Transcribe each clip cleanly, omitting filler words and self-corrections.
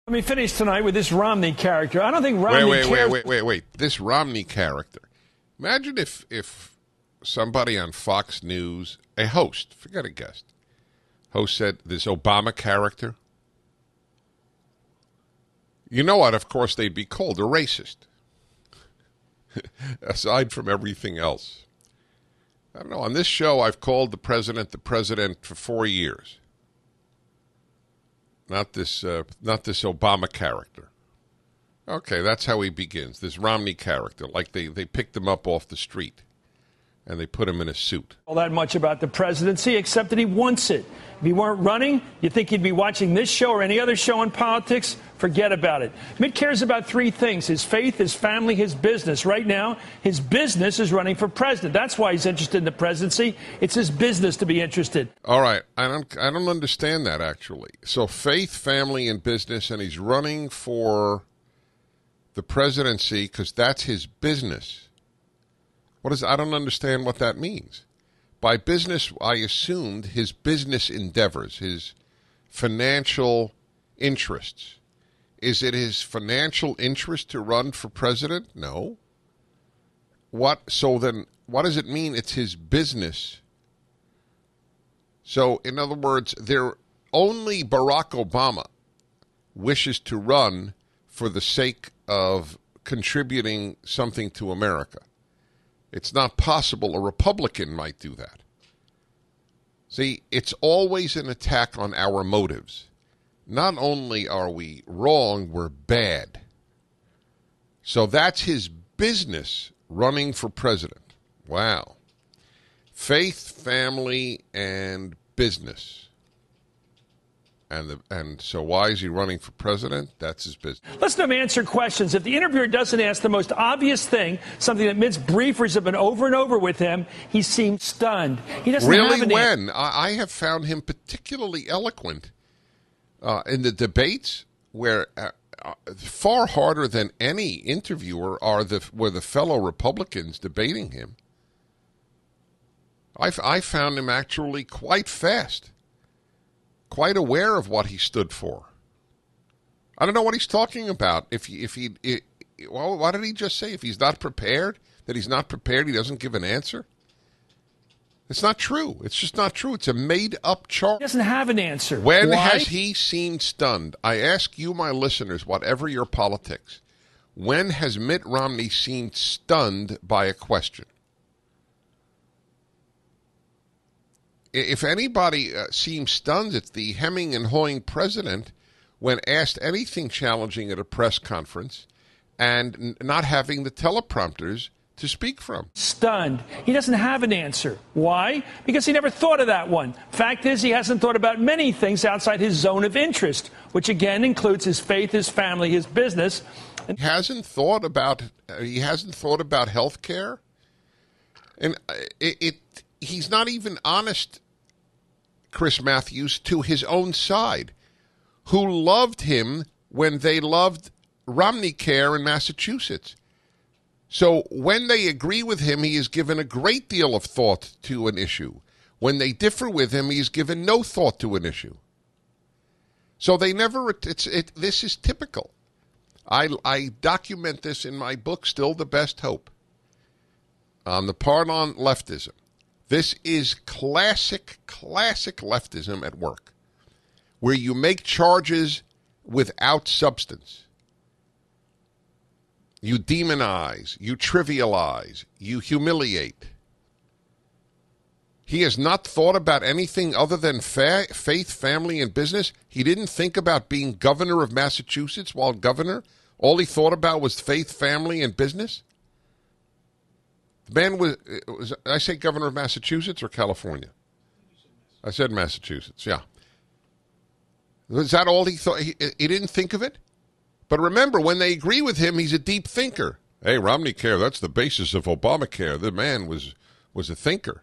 Let me finish tonight with this Romney character. I don't think Romney cares. Wait. This Romney character. Imagine if somebody on Fox News, a host, forget a guest, host said this Obama character. You know what? Of course, they'd be called a racist. Aside from everything else. I don't know. On this show, I've called the president for 4 years. Not this Obama character. Okay, that's how he begins. This Romney character, like they picked him up off the street, and they put him in a suit. All that much about the presidency, except that he wants it. If he weren't running, you think he'd be watching this show or any other show on politics? Forget about it. Mitt cares about three things: his faith, his family, his business. Right now, his business is running for president. That's why he's interested in the presidency. It's his business to be interested. All right. I don't understand that, actually. So faith, family, and business, and he's running for the presidency because that's his business. I don't understand what that means. By business, I assumed his business endeavors, his financial interests. Is it his financial interest to run for president? No. So then what does it mean it's his business? So, in other words, only Barack Obama wishes to run for the sake of contributing something to America. It's not possible a Republican might do that. See, it's always an attack on our motives. Not only are we wrong, we're bad. So that's his business, running for president. Wow. Faith, family, and business. And so why is he running for president? That's his business. Listen to him answer questions. If the interviewer doesn't ask the most obvious thing, something that Mitt's briefers have been over and over with him, he seems stunned. He doesn't really have when? I have found him particularly eloquent in the debates, where far harder than any interviewer were the fellow Republicans debating him. I found him actually quite fast. Quite aware of what he stood for. I don't know what he's talking about. Well, what did he just say? If he's not prepared, that he's not prepared, he doesn't give an answer? It's not true. It's just not true. It's a made-up charge. He doesn't have an answer. When Why? has he seemed stunned? I ask you, my listeners, whatever your politics, when has Mitt Romney seemed stunned by a question? If anybody seems stunned, it's the hemming and hawing president when asked anything challenging at a press conference and not having the teleprompters to speak from. Stunned. He doesn't have an answer. Why? Because he never thought of that one. Fact is, he hasn't thought about many things outside his zone of interest, which again includes his faith, his family, his business. He hasn't thought about health care. And he's not even honest, Chris Matthews, to his own side, who loved him when they loved Romney Care in Massachusetts. So when they agree with him, he is given a great deal of thought to an issue. When they differ with him, he is given no thought to an issue. So they never. This is typical. I document this in my book, Still the Best Hope, on the part on leftism. This is classic leftism at work, where you make charges without substance. You demonize, you trivialize, you humiliate. He has not thought about anything other than faith, family, and business. He didn't think about being governor of Massachusetts while governor. All he thought about was faith, family, and business. The man was I say governor of Massachusetts or California? I said Massachusetts, yeah. Was that all he thought? He didn't think of it? But remember, when they agree with him, he's a deep thinker. Hey, Romney Care, that's the basis of Obamacare. The man was a thinker.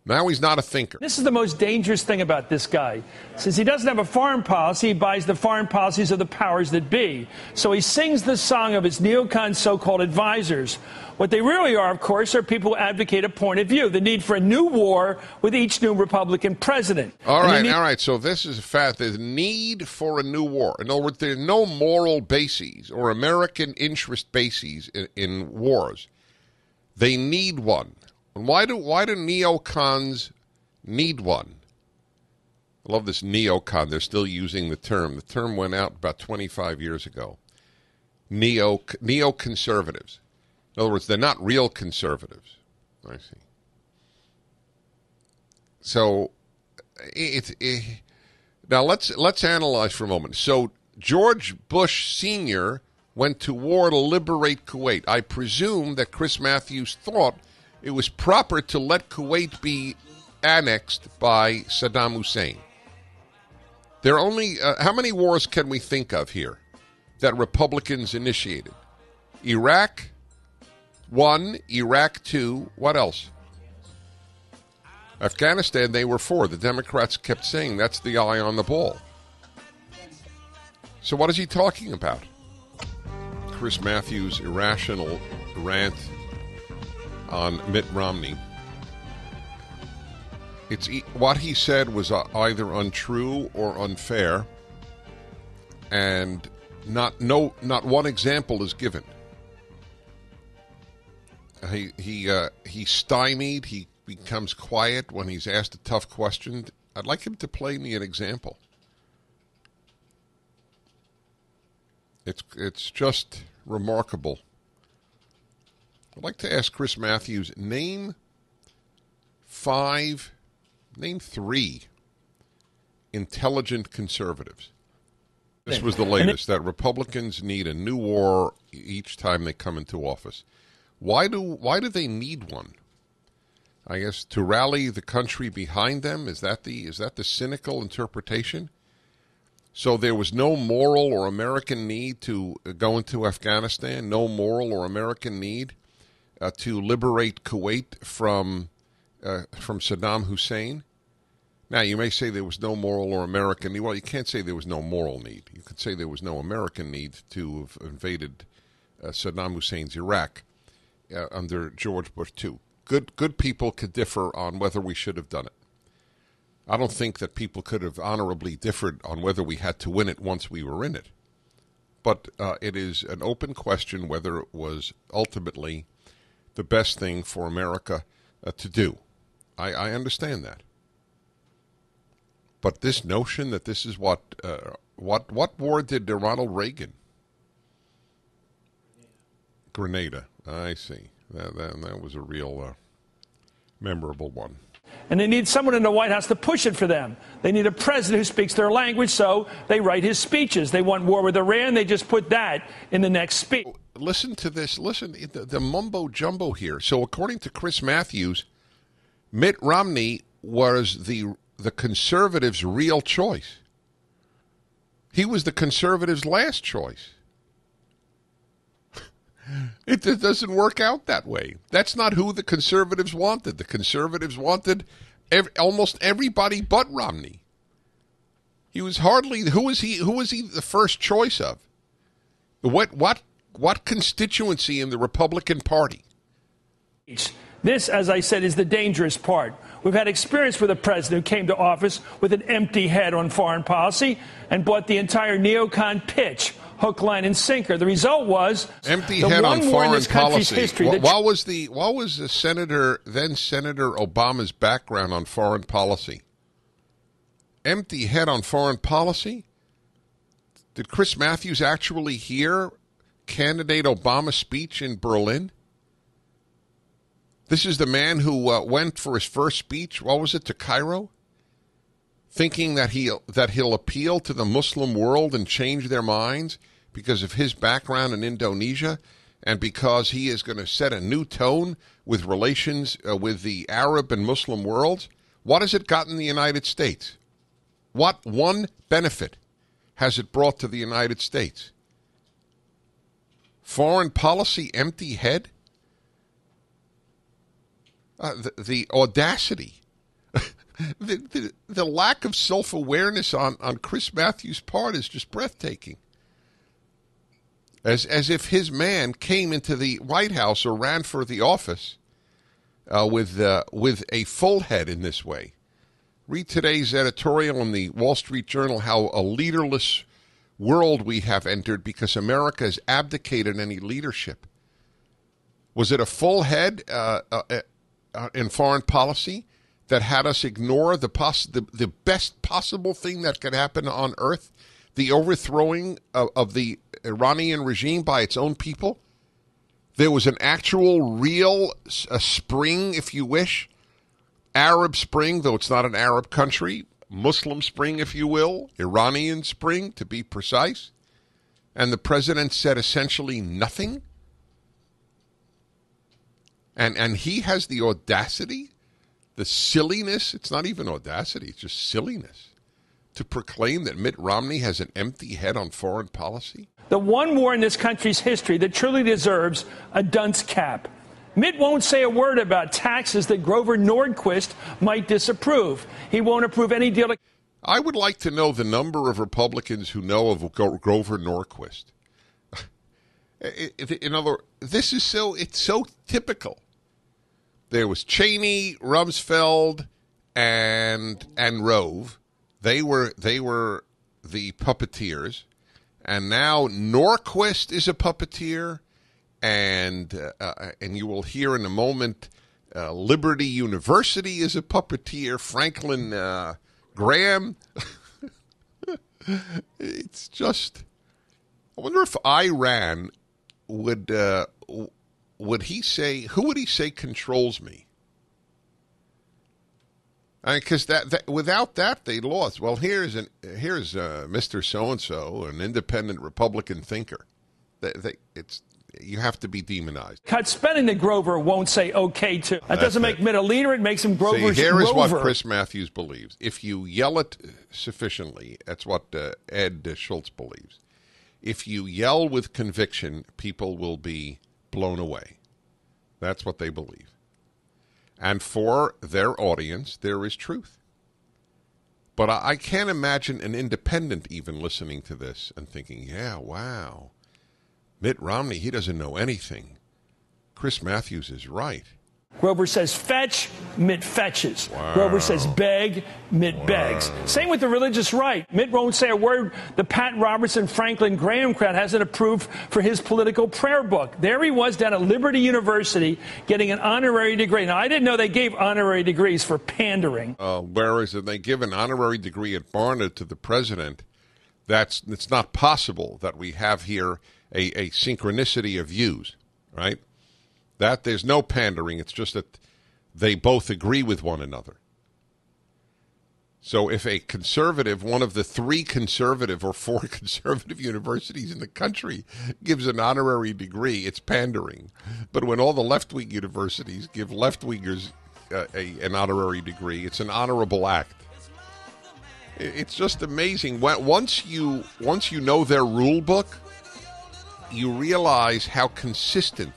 Now he's not a thinker. This is the most dangerous thing about this guy. Since he doesn't have a foreign policy, he buys the foreign policies of the powers that be. So he sings the song of his neocon so-called advisors. What they really are, of course, are people who advocate a point of view, the need for a new war with each new Republican president. All right. So this is a fact. There's need for a new war. In other words, there are no moral bases or American interest bases in wars. They need one. And why do neocons need one? I love this neocon. They're still using the term. The term went out about 25 years ago. Neoconservatives. In other words, they're not real conservatives. I see. So now let's analyze for a moment. So George Bush Sr. went to war to liberate Kuwait. I presume that Chris Matthews thought it was proper to let Kuwait be annexed by Saddam Hussein. There are only how many wars can we think of here that Republicans initiated? Iraq 1, Iraq 2, what else? Afghanistan, they were 4. The Democrats kept saying that's the eye on the ball. So what is he talking about? Chris Matthews' irrational rant on Mitt Romney. What he said was either untrue or unfair, and not one example is given. He's stymied. He becomes quiet when he's asked a tough question. I'd like him to play me an example. It's just remarkable. I'd like to ask Chris Matthews, name 3 intelligent conservatives. This was the latest, that Republicans need a new war each time they come into office. Why do they need one? I guess to rally the country behind them. Is that the cynical interpretation? So there was no moral or American need to go into Afghanistan, no moral or American need to liberate Kuwait from Saddam Hussein. Now, you may say there was no moral or American need. Well, you can't say there was no moral need. You could say there was no American need to have invaded Saddam Hussein's Iraq under George Bush too. Good people could differ on whether we should have done it. I don't think that people could have honorably differed on whether we had to win it once we were in it. But it is an open question whether it was ultimately the best thing for America to do. I understand that. But this notion that this is what war did Ronald Reagan? Grenada. I see. That was a real memorable one. And they need someone in the White House to push it for them. They need a president who speaks their language, so they write his speeches. They want war with Iran, they just put that in the next speech. Listen to this. Listen, the mumbo-jumbo here. So according to Chris Matthews, Mitt Romney was the conservatives' real choice. He was the conservatives' last choice. It doesn't work out that way. That's not who the conservatives wanted. The conservatives wanted almost everybody but Romney. He was hardly who was he the first choice of? What constituency in the Republican Party? This, as I said, is the dangerous part. We've had experience with a president who came to office with an empty head on foreign policy and bought the entire neocon pitch, hook, line, and sinker. The result was empty head on foreign policy. What was then Senator Obama's background on foreign policy? Empty head on foreign policy? Did Chris Matthews actually hear candidate Obama's speech in Berlin? This is the man who went for his first speech, what was it, to Cairo? Thinking that he'll appeal to the Muslim world and change their minds because of his background in Indonesia and because he is going to set a new tone with relations with the Arab and Muslim worlds. What has it gotten the United States? What one benefit has it brought to the United States? Foreign policy empty head? The audacity The lack of self-awareness on Chris Matthews' part is just breathtaking. As if his man came into the White House or ran for the office with a full head in this way. Read today's editorial in the Wall Street Journal how a leaderless world we have entered because America has abdicated any leadership. Was it a full head in foreign policy that had us ignore the best possible thing that could happen on earth, the overthrowing of the Iranian regime by its own people? There was an actual, real spring, if you wish, Arab Spring, though it's not an Arab country, Muslim Spring, if you will, Iranian Spring, to be precise. And the president said essentially nothing. And he has the audacity, the silliness, it's not even audacity, it's just silliness, to proclaim that Mitt Romney has an empty head on foreign policy. The one war in this country's history that truly deserves a dunce cap. Mitt won't say a word about taxes that Grover Nordquist might disapprove. He won't approve any deal. I would like to know the number of Republicans who know of Grover Norquist. In other words, it's so typical. There was Cheney, Rumsfeld, and Rove. They were the puppeteers, and now Norquist is a puppeteer, and you will hear in a moment Liberty University is a puppeteer. Franklin Graham. It's just. I wonder if I ran, would he say, who would he say controls me? Because without that they lost. Well, here's Mr. So-and-so, an independent Republican thinker. You have to be demonized. Cut spending that Grover won't say okay to. That doesn't make Mitt a leader. It makes him Grover's See, here is Rover. what Chris Matthews believes. If you yell it sufficiently, that's what Ed Schultz believes. If you yell with conviction, people will be blown away. That's what they believe. And for their audience, there is truth. But I can't imagine an independent even listening to this and thinking, yeah, wow, Mitt Romney, he doesn't know anything. Chris Matthews is right. Grover says fetch, Mitt fetches. Wow. Grover says beg, Mitt begs. Same with the religious right. Mitt won't say a word the Pat Robertson Franklin Graham crowd hasn't approved for his political prayer book. There he was down at Liberty University getting an honorary degree. Now, I didn't know they gave honorary degrees for pandering. Whereas if they give an honorary degree at Barnard to the president, it's not possible that we have here a synchronicity of views, right? That there's no pandering. It's just that they both agree with one another. So if a conservative, one of the 3 conservative or 4 conservative universities in the country gives an honorary degree, it's pandering. But when all the left-wing universities give left-wingers an honorary degree, it's an honorable act. It's just amazing. Once you know their rule book, you realize how consistent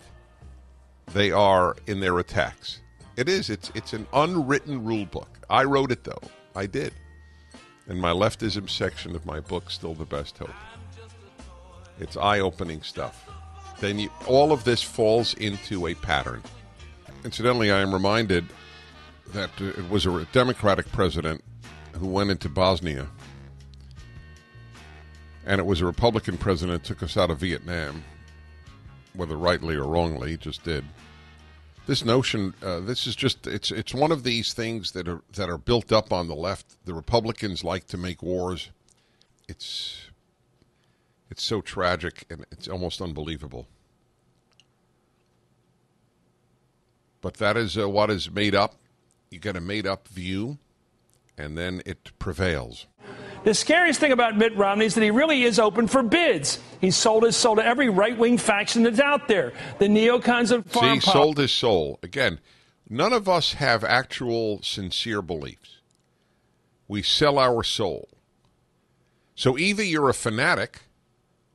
they are in their attacks. It's an unwritten rule book. I wrote it, though. I did. In my leftism section of my book, Still the Best Hope. It's eye-opening stuff. Then all of this falls into a pattern. Incidentally, I am reminded that it was a Democratic president who went into Bosnia, and it was a Republican president who took us out of Vietnam, whether rightly or wrongly, just did. This notion, this is just, it's one of these things that are built up on the left. The Republicans like to make wars. It's so tragic, and it's almost unbelievable. But that is what is made up. You get a made-up view, and then it prevails. The scariest thing about Mitt Romney is that he really is open for bids. He's sold his soul to every right-wing faction that's out there. The neocons of farm See, sold his soul. Again, none of us have actual sincere beliefs. We sell our soul. So either you're a fanatic,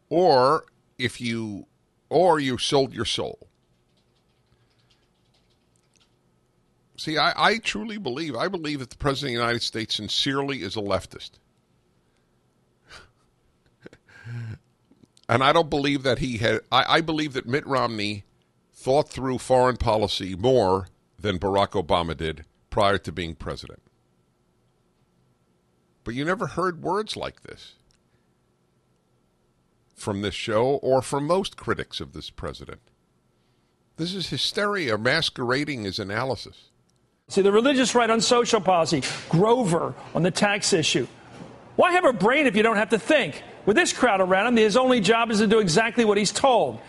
or you sold your soul. See, I truly believe that the President of the United States sincerely is a leftist. And I don't believe that I believe that Mitt Romney thought through foreign policy more than Barack Obama did prior to being president. But you never heard words like this from this show or from most critics of this president. This is hysteria masquerading as analysis. See, the religious right on social policy, Grover on the tax issue. Why have a brain if you don't have to think? With this crowd around him, his only job is to do exactly what he's told.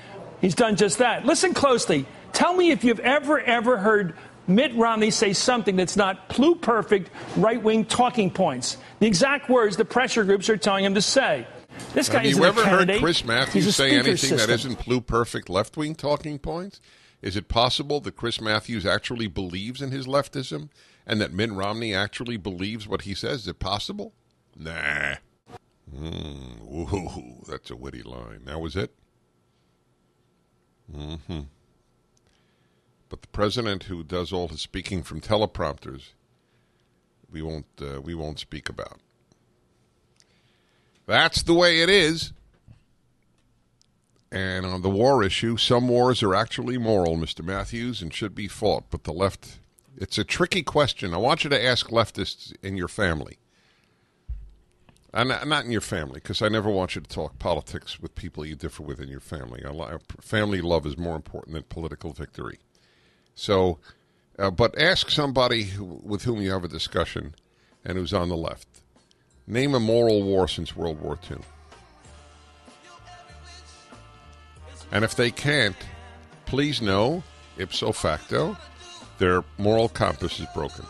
He's done just that. Listen closely. Tell me if you've ever heard Mitt Romney say something that's not pluperfect right-wing talking points. The exact words the pressure groups are telling him to say. This guy isn't a candidate. Have you ever heard Chris Matthews say anything system that isn't pluperfect left-wing talking points? Is it possible that Chris Matthews actually believes in his leftism and that Mitt Romney actually believes what he says? Is it possible? Nah. Ooh, that's a witty line. That was it? Mm-hmm. But the president who does all his speaking from teleprompters, we won't speak about. That's the way it is. And on the war issue, some wars are actually moral, Mr. Matthews, and should be fought. But the left, it's a tricky question. I want you to ask leftists in your family. Not in your family, because I never want you to talk politics with people you differ with in your family. Family love is more important than political victory. So, but ask somebody with whom you have a discussion and who's on the left. Name a moral war since World War II. And if they can't, please know, ipso facto, their moral compass is broken.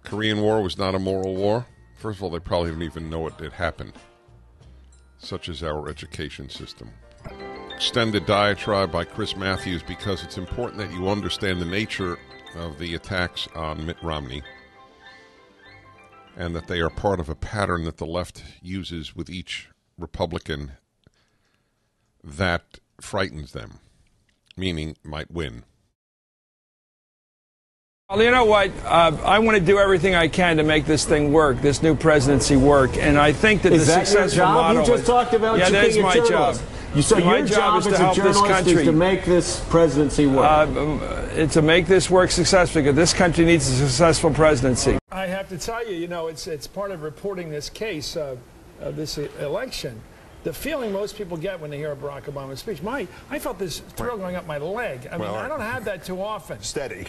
Korean War was not a moral war. First of all, they probably didn't even know it happened, such as our education system. Extended diatribe by Chris Matthews because it's important that you understand the nature of the attacks on Mitt Romney and that they are part of a pattern that the left uses with each Republican that frightens them, meaning might win. Well, you know what? I want to do everything I can to make this thing work, this new presidency work, and I think that the successful model. You just talked about that is my job. You said your job as a journalist is to make this presidency work. It's to make this work successfully, because this country needs a successful presidency. I have to tell you, it's part of reporting this case, this election. The feeling most people get when they hear a Barack Obama speech. I felt this thrill going up my leg. I mean, I don't have that too often. Steady.